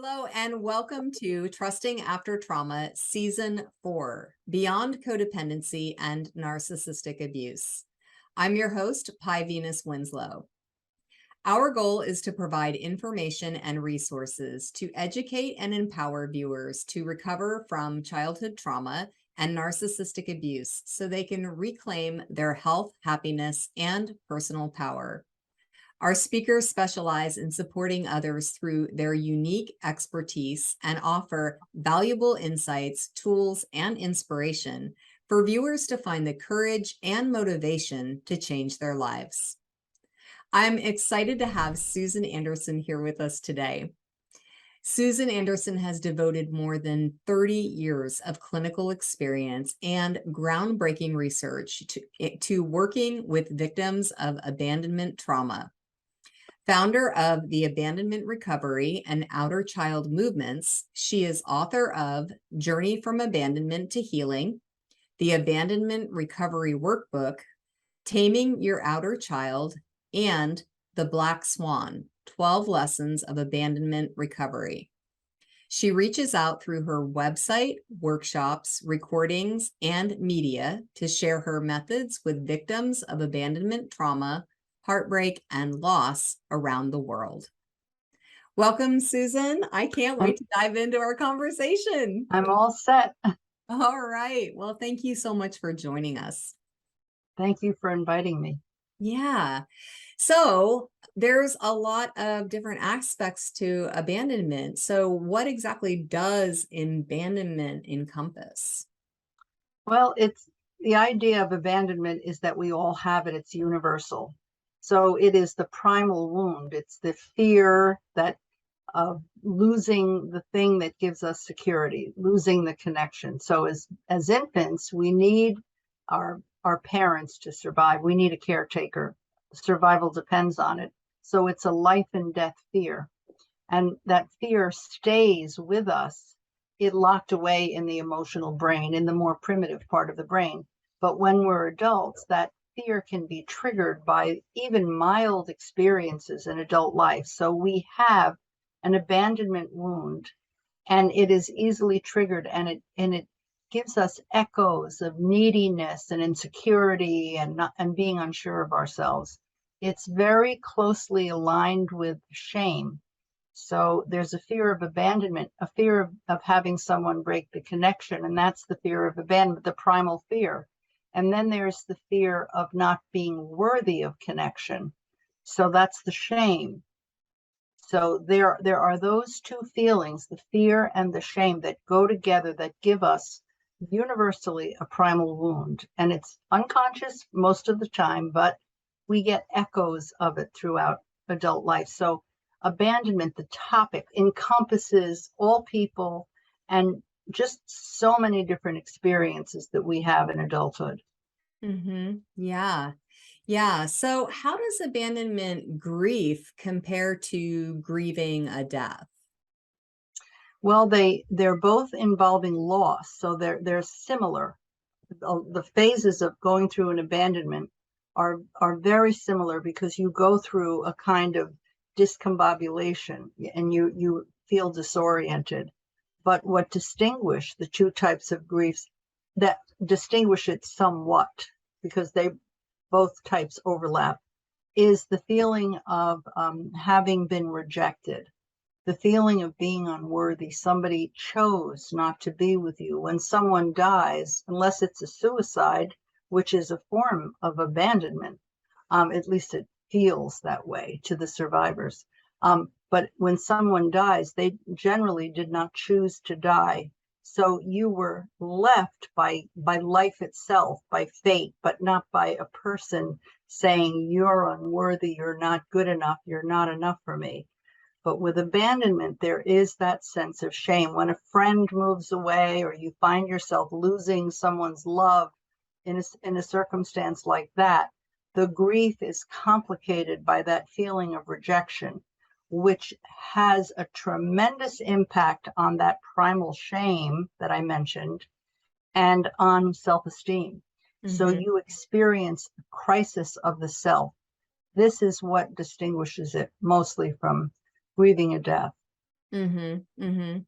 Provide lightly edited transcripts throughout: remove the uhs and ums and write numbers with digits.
Hello, and welcome to Trusting After Trauma, Season 4, Beyond Codependency and Narcissistic Abuse. I'm your host, Pi Venus Winslow. Our goal is to provide information and resources to educate and empower viewers to recover from childhood trauma and narcissistic abuse so they can reclaim their health, happiness, and personal power. Our speakers specialize in supporting others through their unique expertise and offer valuable insights, tools, and inspiration for viewers to find the courage and motivation to change their lives. I'm excited to have Susan Anderson here with us today. Susan Anderson has devoted more than 30 years of clinical experience and groundbreaking research to working with victims of abandonment trauma. Founder of the Abandonment Recovery and Outer Child Movements, she is author of Journey from Abandonment to Healing, the Abandonment Recovery Workbook, Taming Your Outer Child, and The Black Swan, 12 Lessons of Abandonment Recovery. She reaches out through her website, workshops, recordings, and media to share her methods with victims of abandonment trauma, heartbreak, and loss around the world. Welcome, Susan. I can't wait to dive into our conversation. I'm all set. All right. Well, thank you so much for joining us. Thank you for inviting me. Yeah. So there's a lot of different aspects to abandonment. So what exactly does abandonment encompass? Well, it's the idea of abandonment is that we all have it. It's universal. So it is the primal wound. It's the fear that of losing the thing that gives us security, losing the connection. So as infants, we need our parents to survive. We need a caretaker. Survival depends on it. So it's a life and death fear. And that fear stays with us. It locked away in the emotional brain, in the more primitive part of the brain. But when we're adults, that fear can be triggered by even mild experiences in adult life. So we have an abandonment wound, and it is easily triggered, and it gives us echoes of neediness and insecurity and being unsure of ourselves. It's very closely aligned with shame. So there's a fear of abandonment, a fear of having someone break the connection, and that's the fear of abandonment, the primal fear. And then there's the fear of not being worthy of connection. So that's the shame. So there are those two feelings, the fear and the shame, that go together, that give us universally a primal wound. And it's unconscious most of the time, but we get echoes of it throughout adult life. So abandonment, the topic, encompasses all people and just so many different experiences that we have in adulthood. Yeah. Yeah. So how does abandonment grief compare to grieving a death? Well, they're both involving loss, so they're similar. The phases of going through an abandonment are very similar because you go through a kind of discombobulation and you feel disoriented. But what distinguish the two types of griefs, that distinguish it somewhat, because they both types overlap, is the feeling of having been rejected, the feeling of being unworthy. Somebody chose not to be with you. When someone dies, unless it's a suicide, which is a form of abandonment, at least it feels that way to the survivors. But when someone dies, they generally did not choose to die. So you were left by life itself, by fate, but not by a person saying you're unworthy, you're not good enough, you're not enough for me. But with abandonment, there is that sense of shame. When a friend moves away or you find yourself losing someone's love in a circumstance like that, the grief is complicated by that feeling of rejection, which has a tremendous impact on that primal shame that I mentioned and on self-esteem. So you experience a crisis of the self. This is what distinguishes it mostly from grieving a death. Mm-hmm. Mm-hmm.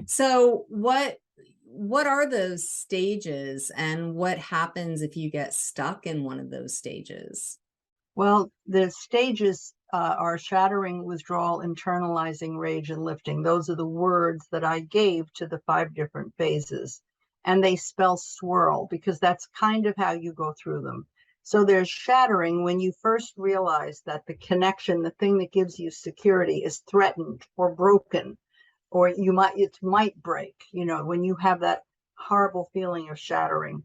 So what are those stages and what happens if you get stuck in one of those stages? Well, the stages are shattering, withdrawal, internalizing, rage, and lifting. Those are the words that I gave to the 5 different phases. And they spell swirl because that's kind of how you go through them. So there's shattering when you first realize that the connection, the thing that gives you security, is threatened or broken, or it might break, when you have that horrible feeling of shattering.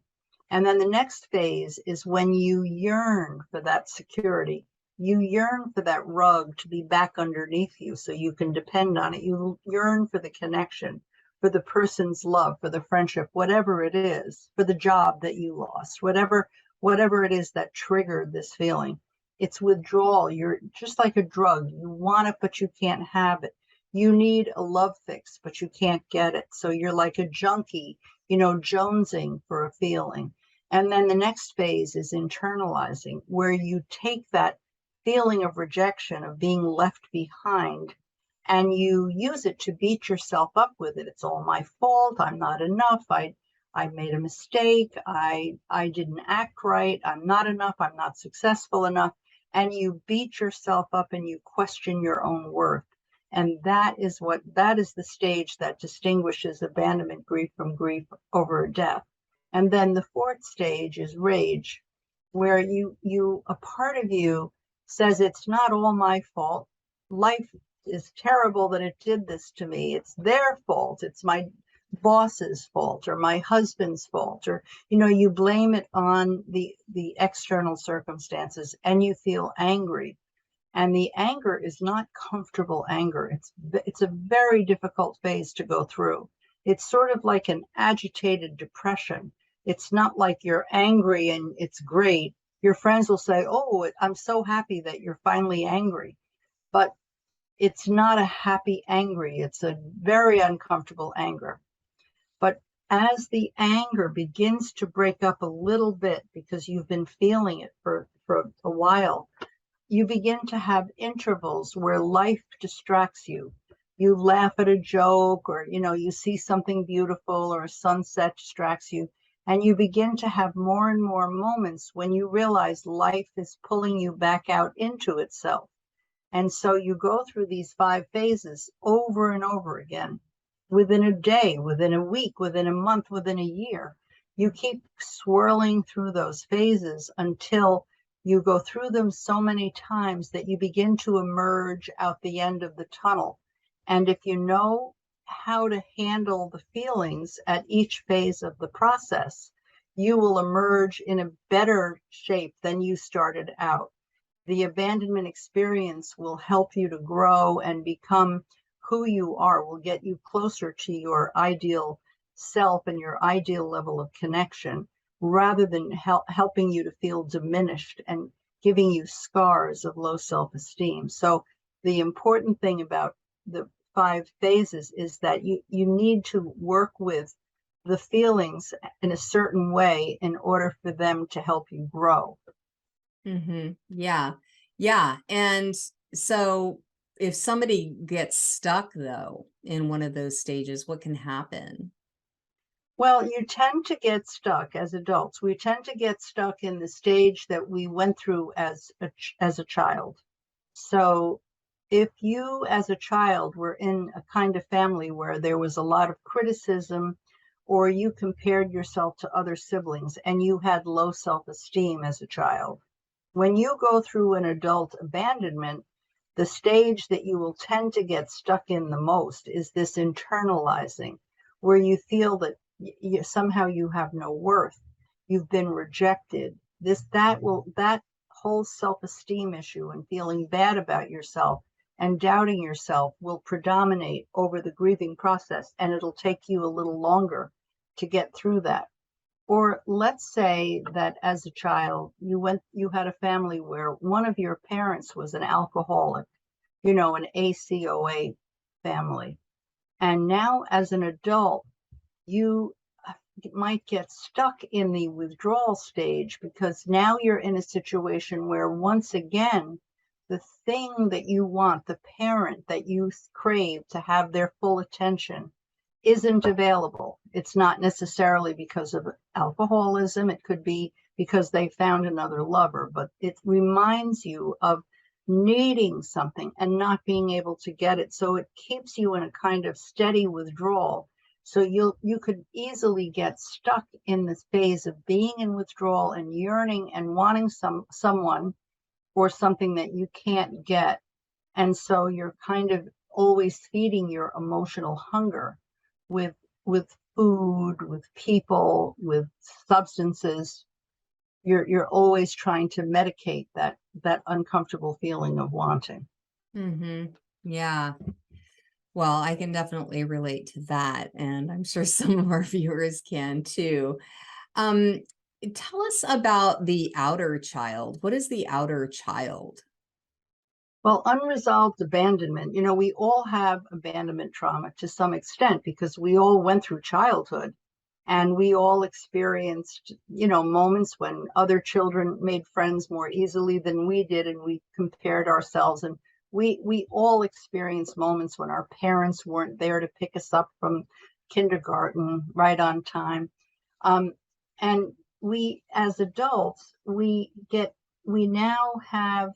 And then the next phase is when you yearn for that security. You yearn for that rug to be back underneath you so you can depend on it. You yearn for the connection, for the person's love, for the friendship, whatever it is, for the job that you lost, whatever it is that triggered this feeling. It's withdrawal. You're just like a drug. You want it, but you can't have it. You need a love fix, but you can't get it. So you're like a junkie, jonesing for a feeling. And then the next phase is internalizing, where you take that feeling of rejection, of being left behind, and you use it to beat yourself up with it. It's all my fault. I'm not enough. I made a mistake. I didn't act right. I'm not enough. I'm not successful enough. And you beat yourself up and you question your own worth. And that is the stage that distinguishes abandonment grief from grief over a death. And then the fourth stage is rage, where a part of you says, it's not all my fault. Life is terrible that it did this to me. It's their fault. It's my boss's fault or my husband's fault, or you blame it on the external circumstances, and you feel angry. And the anger is not comfortable anger. It's a very difficult phase to go through. It's sort of like an agitated depression. It's not like you're angry and it's great. Your friends will say, "Oh, I'm so happy that you're finally angry." But it's not a happy angry. It's a very uncomfortable anger. But as the anger begins to break up a little bit, because you've been feeling it for a while, you begin to have intervals where life distracts you. You laugh at a joke, or you see something beautiful, or a sunset distracts you, and you begin to have more and more moments when you realize life is pulling you back out into itself. And so you go through these 5 phases over and over again, within a day, within a week, within a month, within a year. You keep swirling through those phases until you go through them so many times that you begin to emerge out the end of the tunnel. And if you know how to handle the feelings at each phase of the process, you will emerge in a better shape than you started out. The abandonment experience will help you to grow and become who you are, will get you closer to your ideal self and your ideal level of connection, rather than helping you to feel diminished and giving you scars of low self-esteem. So the important thing about the 5 phases is that you need to work with the feelings in a certain way in order for them to help you grow. Mm-hmm. Yeah. Yeah. And so if somebody gets stuck though in one of those stages, what can happen? Well, you tend to get stuck as adults. We tend to get stuck in the stage that we went through as a child. So if you as a child were in a kind of family where there was a lot of criticism, or you compared yourself to other siblings and you had low self-esteem as a child, when you go through an adult abandonment, the stage that you will tend to get stuck in the most is this internalizing, where you feel that somehow you have no worth, you've been rejected. That whole self-esteem issue and feeling bad about yourself and doubting yourself will predominate over the grieving process, and it'll take you a little longer to get through that. Or let's say that as a child, you had a family where one of your parents was an alcoholic, an ACOA family. And now as an adult, you might get stuck in the withdrawal stage, because now you're in a situation where once again, the thing that you want, the parent that you crave to have their full attention, isn't available. It's not necessarily because of alcoholism. It could be because they found another lover, but it reminds you of needing something and not being able to get it. So it keeps you in a kind of steady withdrawal. So you could easily get stuck in this phase of being in withdrawal and yearning and wanting someone or something that you can't get. And so you're kind of always feeding your emotional hunger with food, with people, with substances. You're always trying to medicate that uncomfortable feeling of wanting. Mm-hmm. Yeah. Well, I can definitely relate to that, and I'm sure some of our viewers can too. Um, Tell us about the outer child. What is the outer child? Well, unresolved abandonment, we all have abandonment trauma to some extent because we all went through childhood and we all experienced, moments when other children made friends more easily than we did, and we compared ourselves. And we all experienced moments when our parents weren't there to pick us up from kindergarten right on time. And we, as adults, we now have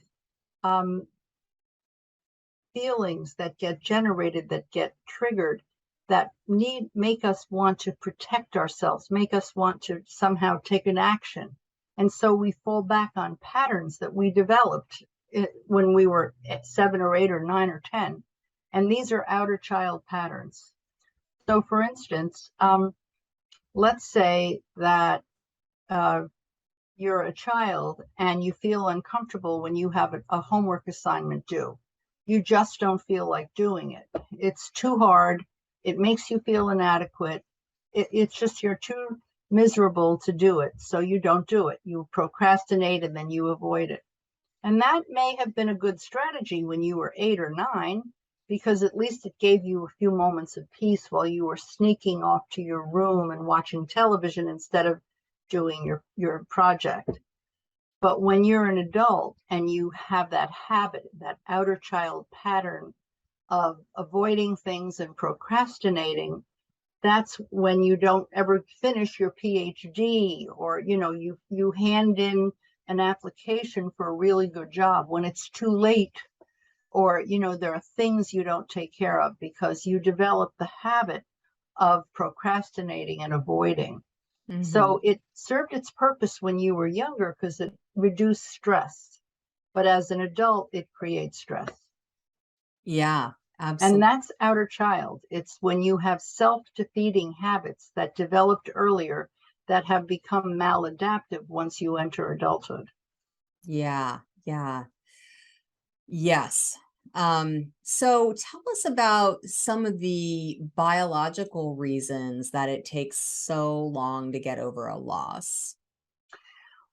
feelings that get generated, that get triggered, that make us want to protect ourselves, make us want to somehow take an action. And so we fall back on patterns that we developed when we were at 7 or 8 or 9 or 10. And these are outer child patterns. So for instance, let's say that you're a child and you feel uncomfortable when you have a homework assignment due. You just don't feel like doing it. It's too hard. It makes you feel inadequate. It's just you're too miserable to do it. So you don't do it. You procrastinate and then you avoid it. And that may have been a good strategy when you were 8 or 9, because at least it gave you a few moments of peace while you were sneaking off to your room and watching television instead of doing your project. But when you're an adult and you have that habit, that outer child pattern of avoiding things and procrastinating, that's when you don't ever finish your PhD, or you hand in an application for a really good job when it's too late, or there are things you don't take care of because you develop the habit of procrastinating and avoiding. Mm-hmm. So it served its purpose when you were younger because it reduced stress. But as an adult, it creates stress. Yeah, And absolutely. that's outer child. It's when you have self-defeating habits that developed earlier that have become maladaptive once you enter adulthood. Yeah, yeah. Yes. So tell us about some of the biological reasons that it takes so long to get over a loss.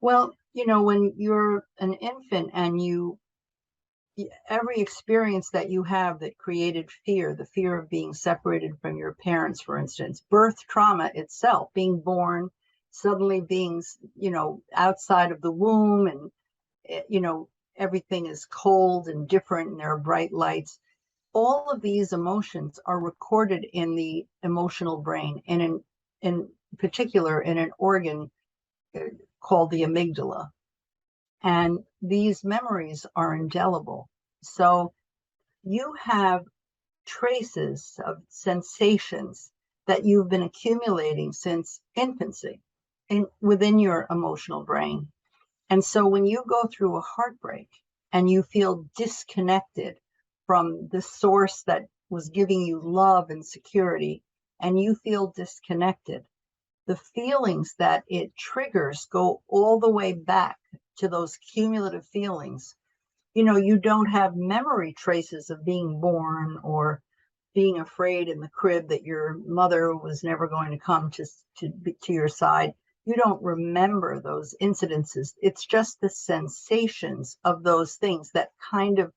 Well, when you're an infant and every experience that you have that created fear, the fear of being separated from your parents, for instance, birth trauma itself, being born, suddenly being, outside of the womb, and, everything is cold and different and there are bright lights. All of these emotions are recorded in the emotional brain, and in particular in an organ called the amygdala. And these memories are indelible. So you have traces of sensations that you've been accumulating since infancy within your emotional brain. And so when you go through a heartbreak and you feel disconnected from the source that was giving you love and security, and you feel disconnected, the feelings that it triggers go all the way back to those cumulative feelings. You don't have memory traces of being born or being afraid in the crib that your mother was never going to come to your side. You don't remember those incidences. It's just the sensations of those things that kind of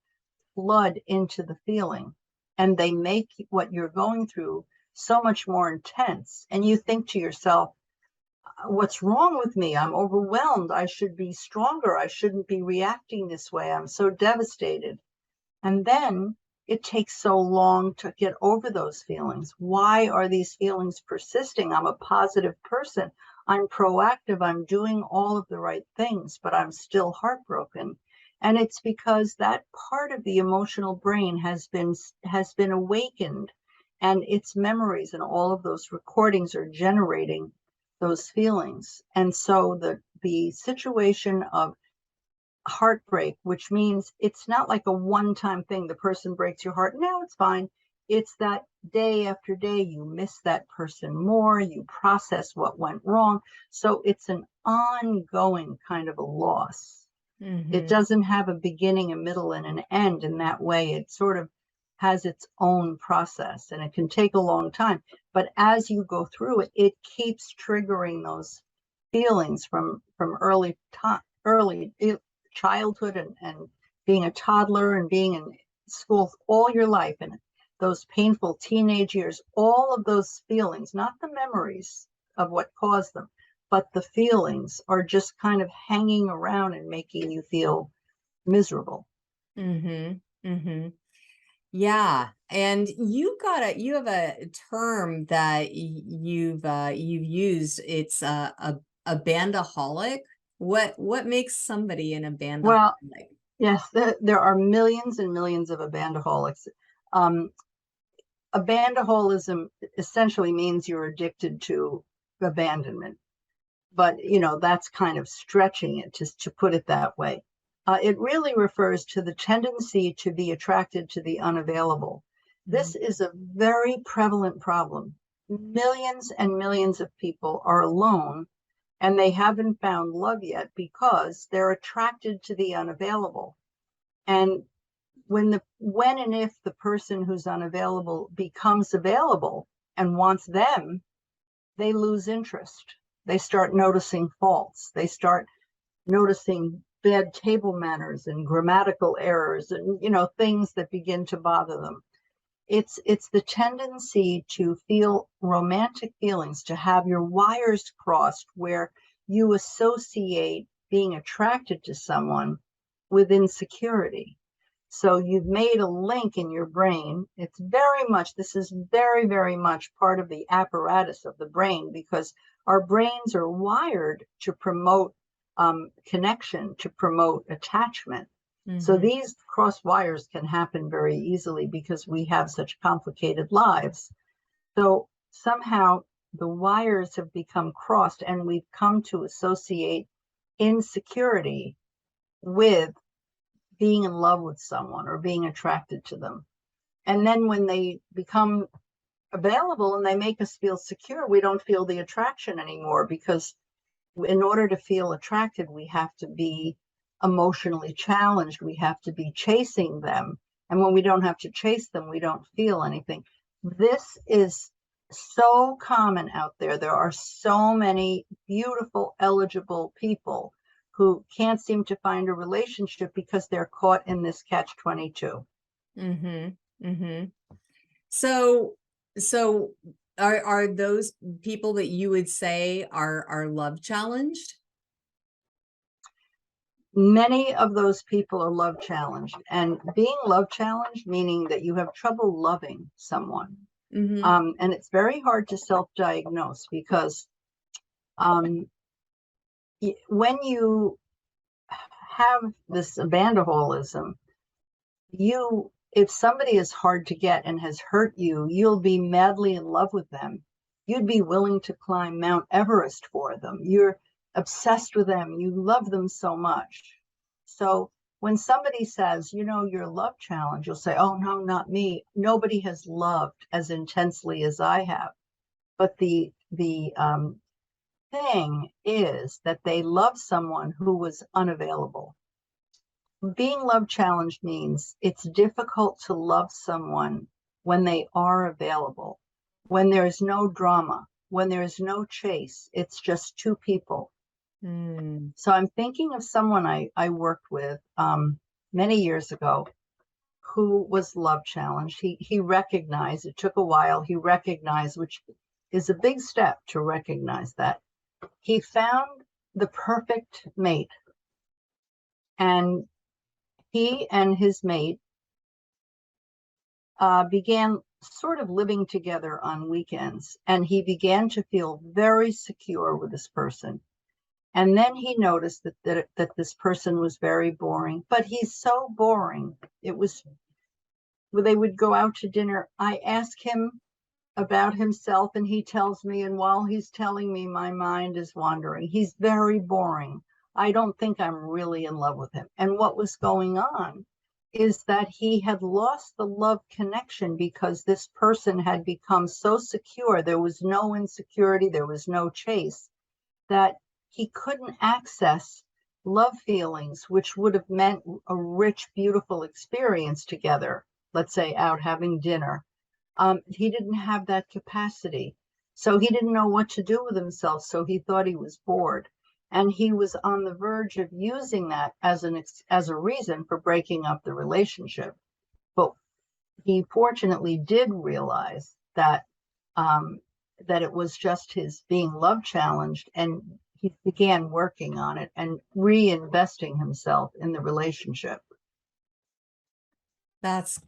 flood into the feeling, and they make what you're going through so much more intense. And you think to yourself, what's wrong with me? I'm overwhelmed. I should be stronger. I shouldn't be reacting this way. I'm so devastated. And then it takes so long to get over those feelings. Why are these feelings persisting? I'm a positive person. I'm proactive. I'm doing all of the right things, but I'm still heartbroken. And it's because that part of the emotional brain has been awakened, and its memories and all of those recordings are generating those feelings. And so the situation of heartbreak, which means it's not like a one-time thing. The person breaks your heart. Now it's fine. It's that day after day, you miss that person more, you process what went wrong. So it's an ongoing kind of a loss. It doesn't have a beginning, a middle, and an end in that way. It sort of has its own process, and it can take a long time. But as you go through it, it keeps triggering those feelings from early childhood and being a toddler and being in school all your life, and those painful teenage years, all of those feelings, not the memories of what caused them, but the feelings are just kind of hanging around and making you feel miserable. Yeah, and you have a term that you've used. It's a bandaholic. What makes somebody an abandaholic? Well, yes, there are millions and millions of abandaholics. Abandaholism essentially means you're addicted to abandonment. But, that's kind of stretching it to put it that way. It really refers to the tendency to be attracted to the unavailable. This is a very prevalent problem. Millions and millions of people are alone, and they haven't found love yet because they're attracted to the unavailable. And when and if the person who's unavailable becomes available and wants them, they lose interest. They start noticing faults. They start noticing bad table manners and grammatical errors and, things that begin to bother them. It's the tendency to feel romantic feelings, to have your wires crossed where you associate being attracted to someone with insecurity. So you've made a link in your brain. This is very, very much part of the apparatus of the brain, because our brains are wired to promote connection, to promote attachment. So these cross wires can happen very easily because we have such complicated lives. So somehow the wires have become crossed, and we've come to associate insecurity with being in love with someone or being attracted to them. And then when they become available and they make us feel secure, we don't feel the attraction anymore, because in order to feel attracted, we have to be emotionally challenged. We have to be chasing them. And when we don't have to chase them, we don't feel anything. This is so common out there. There are so many beautiful, eligible people who can't seem to find a relationship because they're caught in this catch-22. So are those people that you would say are love challenged? Many of those people are love challenged, and being love challenged meaning that you have trouble loving someone. And it's very hard to self-diagnose, because when you have this abandaholism, if somebody is hard to get and has hurt you, you'll be madly in love with them. You'd be willing to climb Mount Everest for them. You're obsessed with them. You love them so much. So when somebody says, you're love challenged, you'll say, oh, no, not me. Nobody has loved as intensely as I have. But the thing is that they love someone who was unavailable. Being love challenged means it's difficult to love someone when they are available, when there's no drama, when there's no chase. It's just two people. So I'm thinking of someone I worked with many years ago who was love challenged. He recognized, it took a while, he recognized, which is a big step to recognize that He found the perfect mate, and he and his mate began sort of living together on weekends, and he began to feel very secure with this person. And then he noticed that this person was very boring, but he's so boring. It was, when they would go out to dinner, I ask him about himself and he tells me, and while he's telling me, my mind is wandering. He's very boring. I don't think I'm really in love with him. And what was going on is that he had lost the love connection because this person had become so secure. There was no insecurity, there was no chase, that he couldn't access love feelings, which would have meant a rich, beautiful experience together, let's say out having dinner. He didn't have that capacity. So he didn't know what to do with himself. So he thought he was bored. And he was on the verge of using that as a reason for breaking up the relationship. But he fortunately did realize that that it was just his being love challenged, and he began working on it and reinvesting himself in the relationship. That's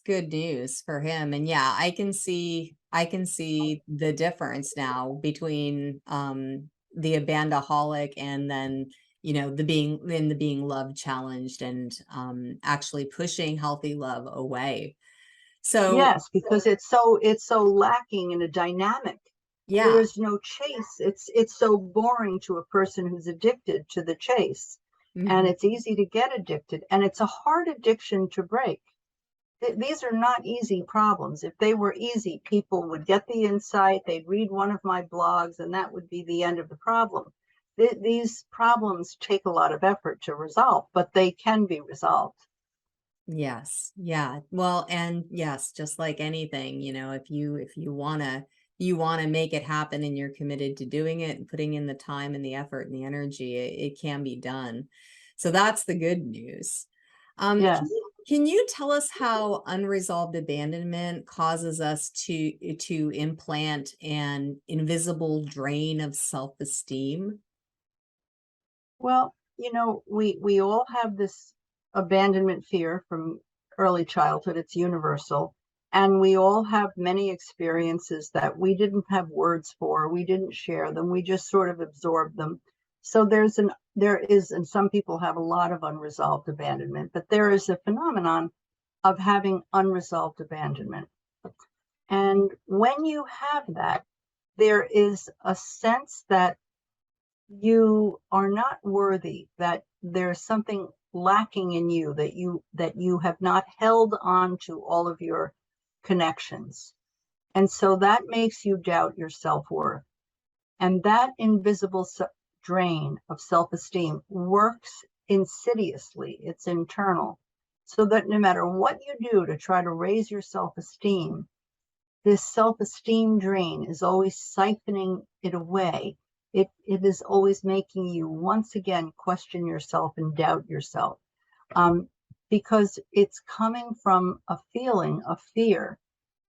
good news for him. And yeah, I can see the difference now between the abandaholic and then, the being love challenged and actually pushing healthy love away. So Yes, because it's so lacking in a dynamic. There yeah. is no chase. It's so boring to a person who's addicted to the chase. And Mhm. it's easy to get addicted, and it's a hard addiction to break. These are not easy problems. If they were easy, people would get the insight, they'd read one of my blogs, and that would be the end of the problem. These problems take a lot of effort to resolve, but they can be resolved. Yes. Yeah. Well, and yes, just like anything, if you want to make it happen and you're committed to doing it and putting in the time and the effort and the energy, it can be done. So that's the good news. Can Yes. you tell us how unresolved abandonment causes us to implant an invisible drain of self-esteem? Well, we all have this abandonment fear from early childhood. It's universal. And we all have many experiences that we didn't have words for. We didn't share them. We just sort of absorbed them. So there is, and some people have a lot of unresolved abandonment, but there is a phenomenon of having unresolved abandonment. And when you have that, there is a sense that you are not worthy, that there's something lacking in you, that you have not held on to all of your connections. And so that makes you doubt your self-worth. And that invisible drain of self-esteem works insidiously. It's internal. So that no matter what you do to try to raise your self-esteem, this self-esteem drain is always siphoning it away. It is always making you once again question yourself and doubt yourself, um, because it's coming from a feeling of fear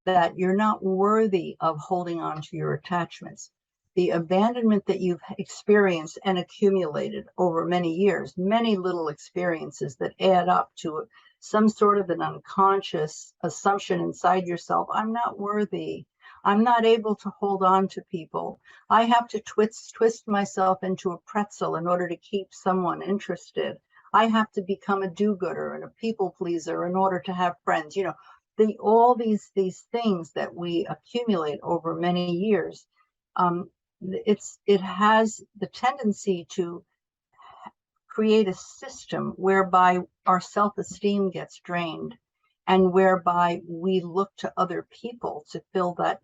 that you're not worthy of holding on to your attachments. The abandonment that you've experienced and accumulated over many years, many little experiences that add up to some sort of an unconscious assumption inside yourself. I'm not worthy. I'm not able to hold on to people. I have to twist myself into a pretzel in order to keep someone interested. I have to become a do-gooder and a people pleaser in order to have friends. All these things that we accumulate over many years, it has the tendency to create a system whereby our self-esteem gets drained, and whereby we look to other people to fill that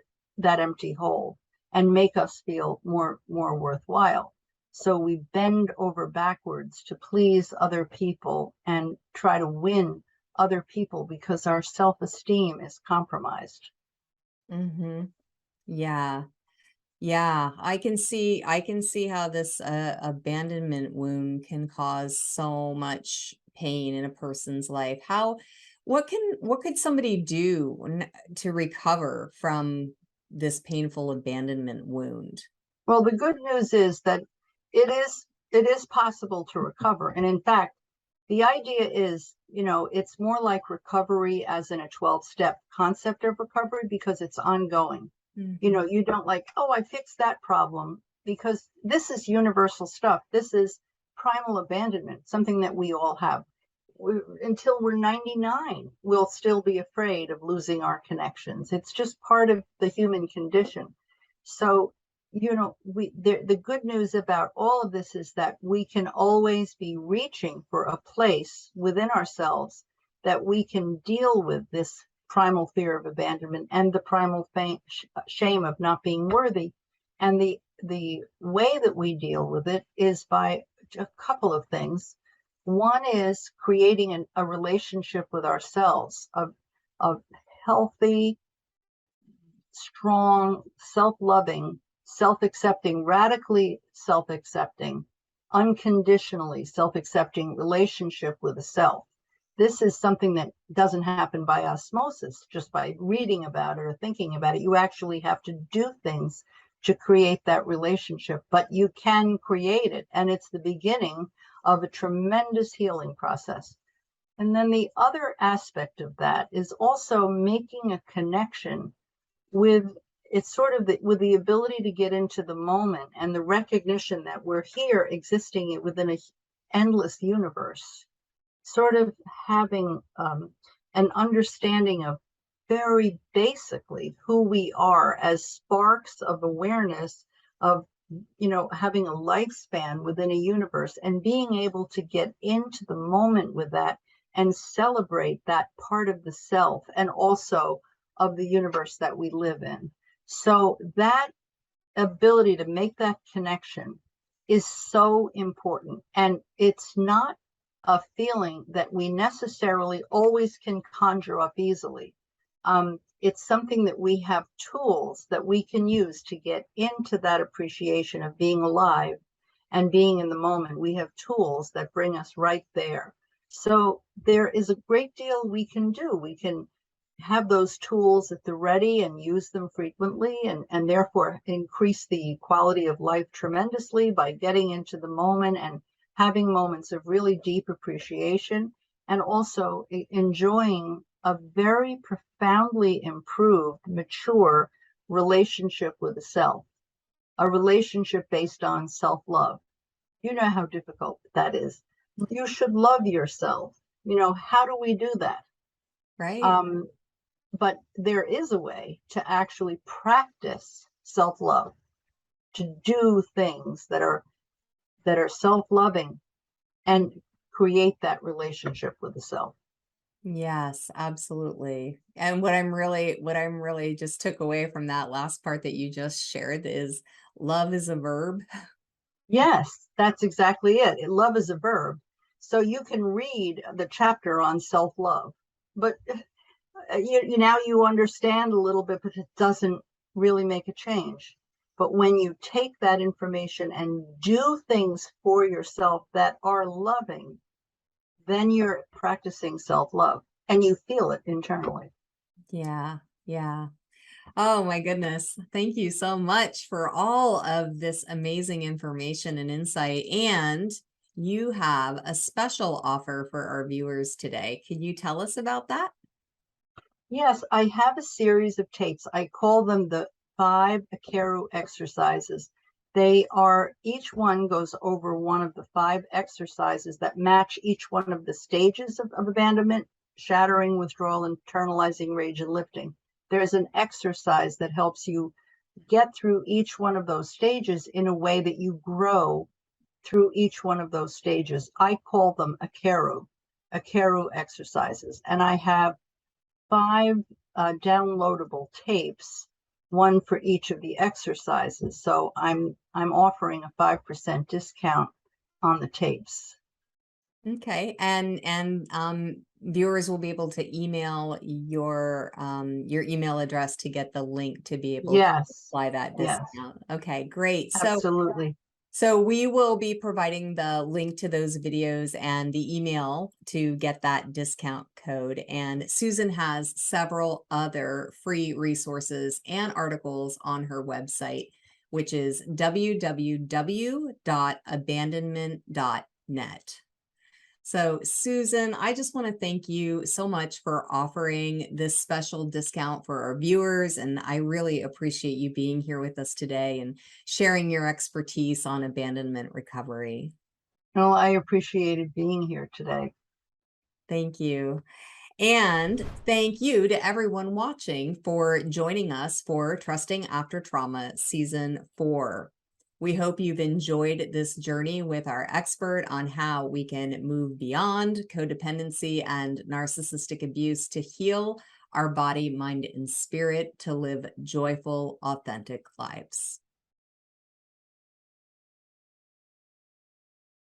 empty hole and make us feel more worthwhile. So we bend over backwards to please other people and try to win other people because our self-esteem is compromised. Hmm. Yeah. Yeah, I can see how this abandonment wound can cause so much pain in a person's life. What could somebody do to recover from this painful abandonment wound? Well, the good news is that it is possible to recover. And in fact, the idea is, it's more like recovery as in a 12-step concept of recovery because it's ongoing. Mhm. You don't like, oh, I fixed that problem, because this is universal stuff. This is primal abandonment, something that we all have. Until we're 99, we'll still be afraid of losing our connections. It's just part of the human condition. So, the good news about all of this is that we can always be reaching for a place within ourselves that we can deal with this primal fear of abandonment and the primal shame of not being worthy. And the way that we deal with it is by a couple of things. One is creating a relationship with ourselves, of healthy, strong, self-loving, self-accepting, radically self-accepting, unconditionally self-accepting relationship with the self. This is something that doesn't happen by osmosis, just by reading about it or thinking about it. You actually have to do things to create that relationship, but you can create it, and it's the beginning of a tremendous healing process. And then the other aspect of that is also making a connection with it's sort of with the ability to get into the moment and the recognition that we're here existing within an endless universe, sort of having an understanding of very basically who we are as sparks of awareness of having a lifespan within a universe, and being able to get into the moment with that and celebrate that part of the self and also of the universe that we live in. So that ability to make that connection is so important. And it's not a feeling that we necessarily always can conjure up easily. It's something that we have tools that we can use to get into that appreciation of being alive and being in the moment. We have tools that bring us right there. So there is a great deal we can do. We can have those tools at the ready and use them frequently, and therefore increase the quality of life tremendously by getting into the moment and having moments of really deep appreciation, and also enjoying a very profoundly improved, mature relationship with the self, a relationship based on self-love. You know how difficult that is. You should love yourself. How do we do that? Right. Um, but there is a way to actually practice self-love, to do things that are self-loving and create that relationship with the self. Yes, absolutely. And what I'm really just took away from that last part that you just shared is love is a verb. Yes, that's exactly it. Love is a verb. So you can read the chapter on self-love, but now you understand a little bit, but it doesn't really make a change. But when you take that information and do things for yourself that are loving, then you're practicing self-love and you feel it internally. Yeah. Yeah. Oh my goodness. Thank you so much for all of this amazing information and insight. And you have a special offer for our viewers today. Could you tell us about that? Yes, I have a series of tapes. I call them the 5 Akeru exercises. Each one goes over one of the 5 exercises that match each one of the stages of abandonment: shattering, withdrawal, internalizing, rage, and lifting. There's an exercise that helps you get through each one of those stages in a way that you grow through each one of those stages. I call them Akeru exercises. And I have 5 downloadable tapes, one for each of the exercises. So I'm offering a 5% discount on the tapes. Okay. And viewers will be able to email your email address to get the link to be able to Yes, apply that yes, discount. Okay, great. absolutely. So we will be providing the link to those videos and the email to get that discount code. And Susan has several other free resources and articles on her website, which is www.abandonment.net. So, Susan, I just want to thank you so much for offering this special discount for our viewers. And I really appreciate you being here with us today and sharing your expertise on abandonment recovery. Well, I appreciated being here today. Thank you. And thank you to everyone watching for joining us for Trusting After Trauma Season 4. We hope you've enjoyed this journey with our expert on how we can move beyond codependency and narcissistic abuse to heal our body, mind, and spirit to live joyful, authentic lives.